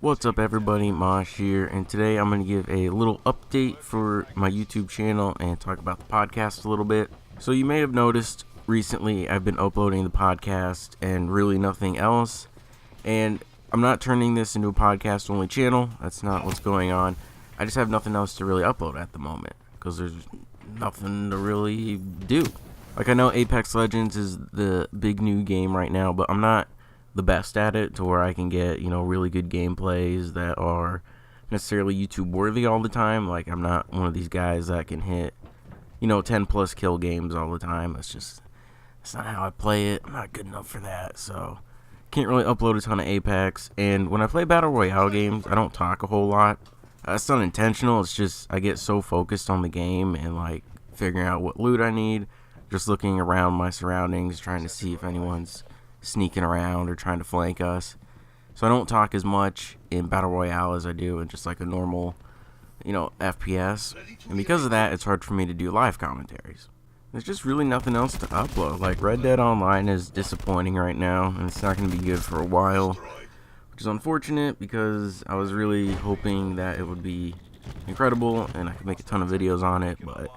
What's up everybody, Mosh here, and today I'm going to give a little update for my YouTube channel and talk about the podcast a little bit. So you may have noticed recently I've been uploading the podcast and really nothing else, and I'm not turning this into a podcast only channel. That's not what's going on. I just have nothing else to really upload at the moment because there's nothing to really do. Like, I know Apex Legends is the big new game right now, but I'm not the best at it to where I can get, really good gameplays that are necessarily YouTube worthy all the time. Like, I'm not one of these guys that can hit, 10 plus kill games all the time. That's not how I play it. I'm not good enough for that, so can't really upload a ton of Apex. And when I play Battle Royale games, I don't talk a whole lot. That's not intentional. It's just I get so focused on the game and like figuring out what loot I need, just looking around my surroundings, trying to see if anyone's sneaking around or trying to flank us. So I don't talk as much in Battle Royale as I do in just like a normal, FPS. And because of that, it's hard for me to do live commentaries. There's just really nothing else to upload. Like, Red Dead Online is disappointing right now, and it's not going to be good for a while, which is unfortunate because I was really hoping that it would be incredible and I could make a ton of videos on it, but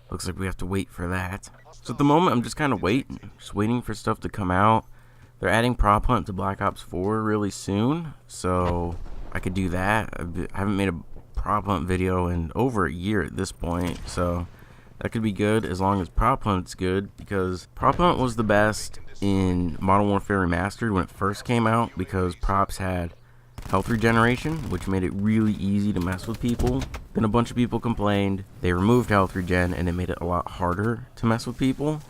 looks like we have to wait for that. So at the moment, I'm just kind of waiting for stuff to come out. They're adding Prop Hunt to Black Ops 4 really soon, so I could do that. I haven't made a Prop Hunt video in over a year at this point, so that could be good as long as Prop Hunt's good, because Prop Hunt was the best in Modern Warfare Remastered when it first came out, because props had health regeneration, which made it really easy to mess with people. Then a bunch of people complained, they removed health regen, and it made it a lot harder to mess with people.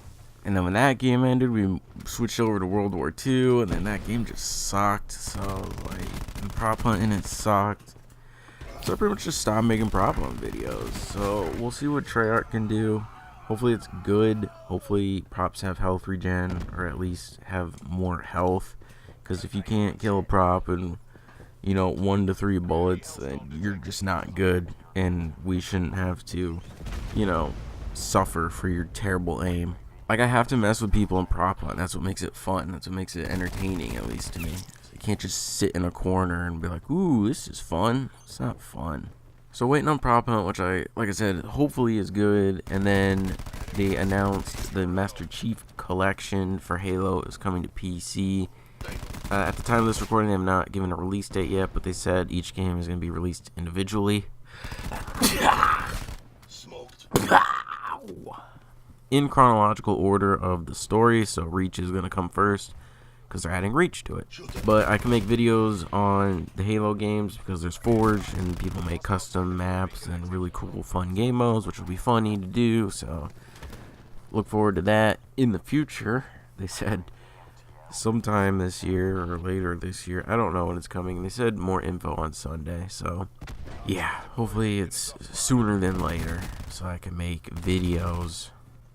And then when that game ended, we switched over to World War II, and then that game just sucked. So, and Prop Hunt in it sucked. So I pretty much just stopped making Prop Hunt videos. So we'll see what Treyarch can do. Hopefully it's good. Hopefully props have health regen, or at least have more health. Because if you can't kill a prop in, 1 to 3 bullets, then you're just not good. And we shouldn't have to, suffer for your terrible aim. Like, I have to mess with people in Prop Hunt. That's what makes it fun. That's what makes it entertaining, at least to me. So you can't just sit in a corner and be like, ooh, this is fun. It's not fun. So waiting on Prop Hunt, which like I said, hopefully is good. And then they announced the Master Chief Collection for Halo is coming to PC. At the time of this recording, they have not given a release date yet, but they said each game is going to be released individually. Smoked. In chronological order of the story, so Reach is going to come first because they're adding Reach to it. But I can make videos on the Halo games because there's Forge and people make custom maps and really cool fun game modes, which will be funny to do, so look forward to that in the future. They said sometime this year or later this year. I don't know when it's coming. They said more info on Sunday, so yeah, hopefully it's sooner than later so I can make videos.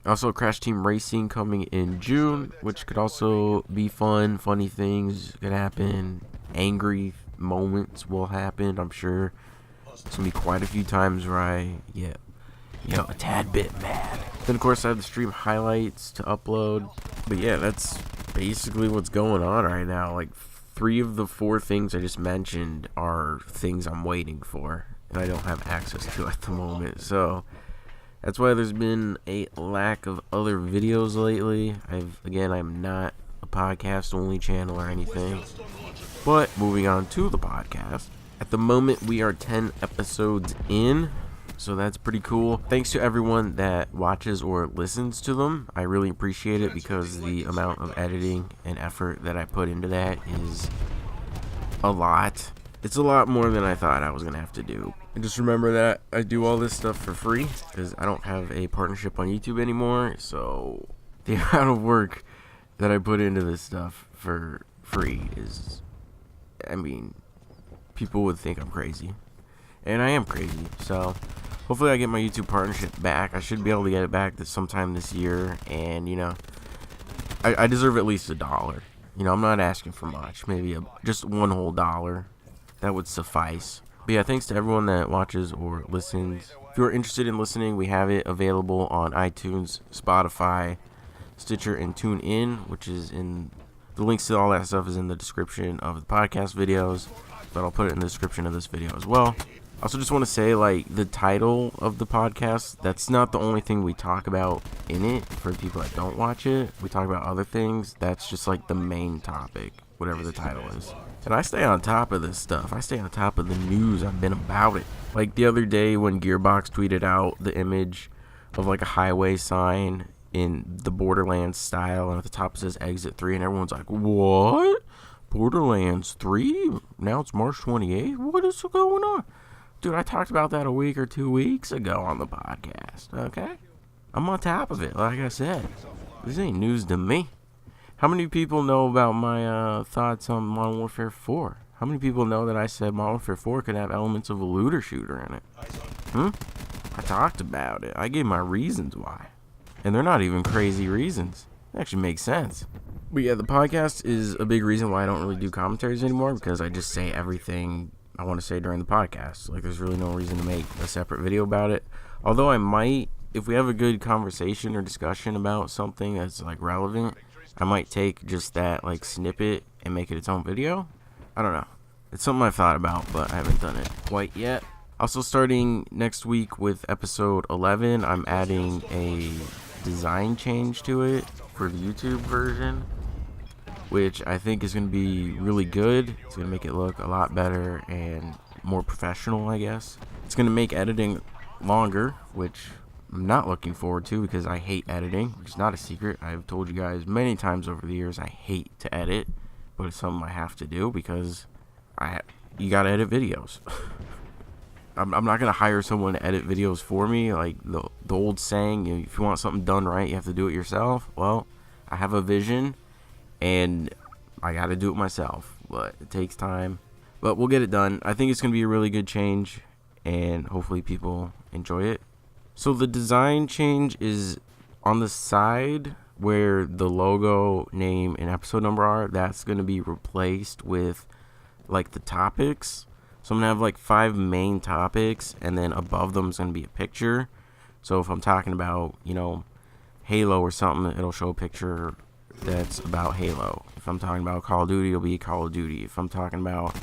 Also, Crash Team Racing coming in June, which could also be fun. Funny things could happen. Angry moments will happen, I'm sure. It's going to be quite a few times where I get, a tad bit mad. Then, of course, I have the stream highlights to upload. But yeah, that's basically what's going on right now. Like, 3 of the 4 things I just mentioned are things I'm waiting for, and I don't have access to at the moment. So that's why there's been a lack of other videos lately. I'm not a podcast only channel or anything. But moving on to the podcast. At the moment we are 10 episodes in, so that's pretty cool. Thanks to everyone that watches or listens to them. I really appreciate it because the amount of editing and effort that I put into that is a lot. It's a lot more than I thought I was going to have to do. And just remember that I do all this stuff for free because I don't have a partnership on YouTube anymore. So the amount of work that I put into this stuff for free is, people would think I'm crazy. And I am crazy. So hopefully I get my YouTube partnership back. I should be able to get it back sometime this year. And, I deserve at least $1. I'm not asking for much. Maybe just one whole dollar. That would suffice. But yeah, thanks to everyone that watches or listens. If you're interested in listening, we have it available on iTunes, Spotify, Stitcher, and TuneIn, which is in the links to all that stuff is in the description of the podcast videos. but I'll put it in the description of this video as well. I also just want to say, like, the title of the podcast, that's not the only thing we talk about in it. For people that don't watch it, we talk about other things. That's just like the main topic, whatever the title is. And I stay on top of this stuff. I stay on top of the news. I've been about it. Like the other day when Gearbox tweeted out the image of like a highway sign in the Borderlands style, and at the top it says Exit 3, and everyone's like, what? Borderlands 3? Now it's March 28th? What is going on? Dude, I talked about that a week or 2 weeks ago on the podcast, okay? I'm on top of it, like I said. This ain't news to me. How many people know about my thoughts on Modern Warfare 4? How many people know that I said Modern Warfare 4 could have elements of a looter shooter in it? I talked about it. I gave my reasons why. And they're not even crazy reasons. It actually makes sense. But yeah, the podcast is a big reason why I don't really do commentaries anymore, because I just say everything I want to say during the podcast. Like, there's really no reason to make a separate video about it. Although I might, if we have a good conversation or discussion about something that's like relevant, I might take just that like snippet and make it its own video. I don't know. It's something I've thought about, but I haven't done it quite yet. Also, starting next week with episode 11, I'm adding a design change to it for the YouTube version, which I think is going to be really good. It's going to make it look a lot better and more professional, I guess. It's going to make editing longer, which I'm not looking forward to because I hate editing. It's not a secret. I've told you guys many times over the years I hate to edit, but it's something I have to do because you got to edit videos. I'm not going to hire someone to edit videos for me. Like the old saying, if you want something done right, you have to do it yourself. Well, I have a vision, and I got to do it myself, but it takes time. But we'll get it done. I think it's going to be a really good change, and hopefully people enjoy it. So the design change is on the side where the logo, name, and episode number are. That's going to be replaced with like the topics. So I'm going to have like 5 main topics, and then above them is going to be a picture. So if I'm talking about, Halo or something, it'll show a picture that's about Halo. If I'm talking about Call of Duty, it'll be Call of Duty. If I'm talking about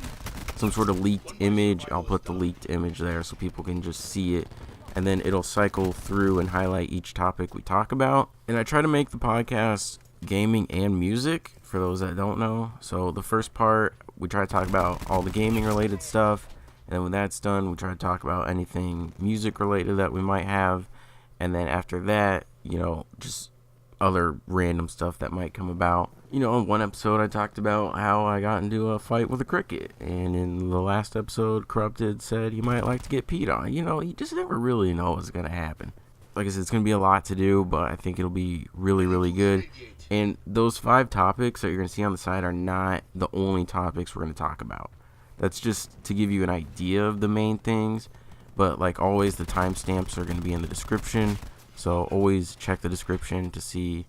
some sort of leaked image, I'll put the leaked image there so people can just see it. And then it'll cycle through and highlight each topic we talk about. And I try to make the podcast gaming and music, for those that don't know. So the first part, we try to talk about all the gaming related stuff, and then when that's done, we try to talk about anything music related that we might have, and then after that, just other random stuff that might come about. In one episode I talked about how I got into a fight with a cricket, and in the last episode, Corrupted said he might like to get peed on. You just never really know what's going to happen. Like I said, it's going to be a lot to do, but I think it'll be really, really good. And those 5 topics that you're going to see on the side are not the only topics we're going to talk about. That's just to give you an idea of the main things. But like always, the timestamps are going to be in the description. So always check the description to see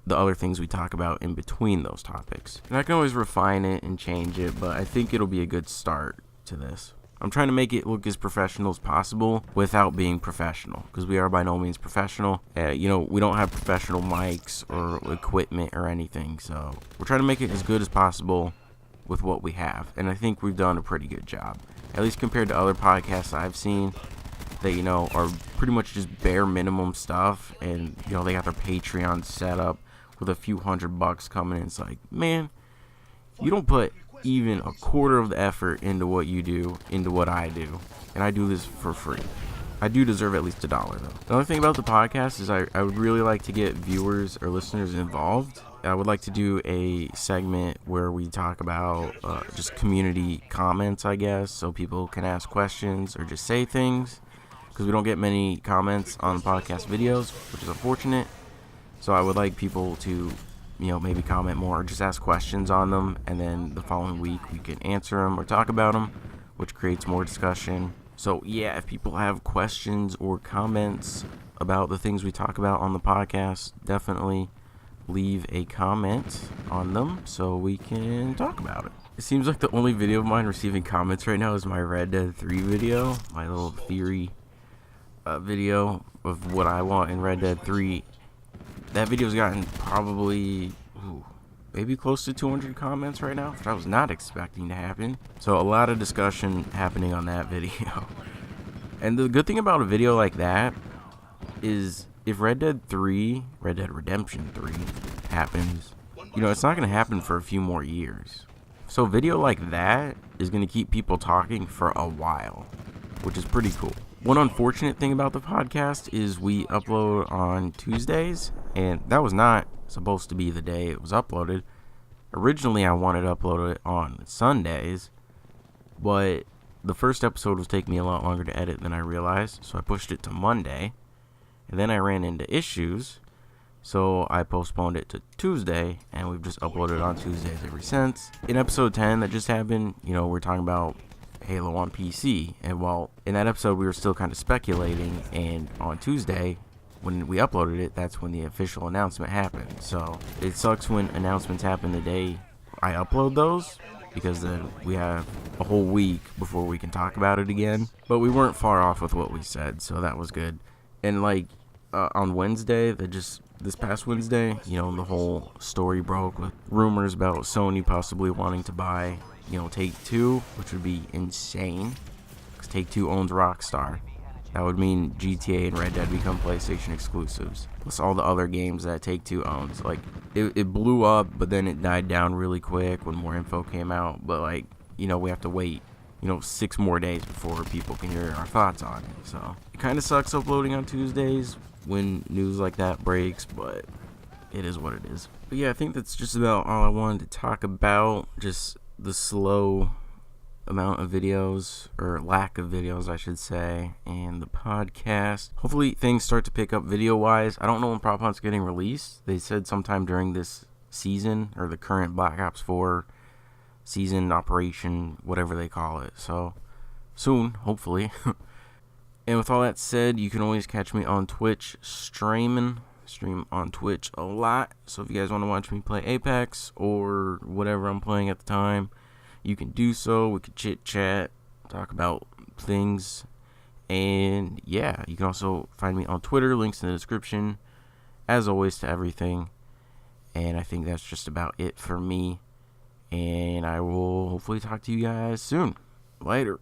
the other things we talk about in between those topics. And I can always refine it and change it, but I think it'll be a good start to this. I'm trying to make it look as professional as possible without being professional, because we are by no means professional. We don't have professional mics or equipment or anything, so we're trying to make it as good as possible with what we have, and I think we've done a pretty good job, at least compared to other podcasts I've seen that are pretty much just bare minimum stuff, and they got their Patreon set up with a few $100 coming in. It's like, man, you don't put even a quarter of the effort into what you do, into what I do, and I do this for free. I do deserve at least $1 though. The other thing about the podcast is I would really like to get viewers or listeners involved. I would like to do a segment where we talk about just community comments, I guess, so people can ask questions or just say things, because we don't get many comments on podcast videos, which is unfortunate. So I would like people to maybe comment more or just ask questions on them, and then the following week we can answer them or talk about them, which creates more discussion. So yeah, if people have questions or comments about the things we talk about on the podcast, definitely leave a comment on them so we can talk about it. It seems like the only video of mine receiving comments right now is my Red Dead 3 video, my little theory video of what I want in Red Dead 3. That video's gotten probably maybe close to 200 comments right now, which I was not expecting to happen. So a lot of discussion happening on that video. And the good thing about a video like that is if Red Dead Redemption 3 happens, it's not going to happen for a few more years. So a video like that is going to keep people talking for a while, which is pretty cool. One unfortunate thing about the podcast is we upload on Tuesdays, and that was not supposed to be the day it was uploaded. Originally, I wanted to upload it on Sundays, but the first episode was taking me a lot longer to edit than I realized, so I pushed it to Monday, and then I ran into issues, so I postponed it to Tuesday, and we've just uploaded on Tuesdays ever since. In episode 10 that just happened, we're talking about Halo on PC, and while in that episode we were still kind of speculating, and on Tuesday when we uploaded it, that's when the official announcement happened. So it sucks when announcements happen the day I upload those, because then we have a whole week before we can talk about it again. But we weren't far off with what we said, so that was good. And on Wednesday, this past Wednesday, the whole story broke with rumors about Sony possibly wanting to buy Take-Two, which would be insane, because Take-Two owns Rockstar. That would mean GTA and Red Dead become PlayStation exclusives, plus all the other games that Take-Two owns. It blew up, but then it died down really quick when more info came out. But we have to wait 6 more days before people can hear our thoughts on it. So it kind of sucks uploading on Tuesdays when news like that breaks, but it is what it is. But yeah, I think that's just about all I wanted to talk about. Just the slow amount of videos, or lack of videos I should say, and the podcast. Hopefully things start to pick up video wise. I don't know when Prop Hunt's getting released. They said sometime during this season, or the current Black Ops 4 season, operation, whatever they call it. So soon, hopefully. And with all that said, you can always catch me on Twitch stream on Twitch a lot. So if you guys want to watch me play Apex or whatever I'm playing at the time, you can do so. We could chit chat, talk about things, and yeah, you can also find me on Twitter. Links in the description, as always, to everything. And I think that's just about it for me. And I will hopefully talk to you guys soon. Later.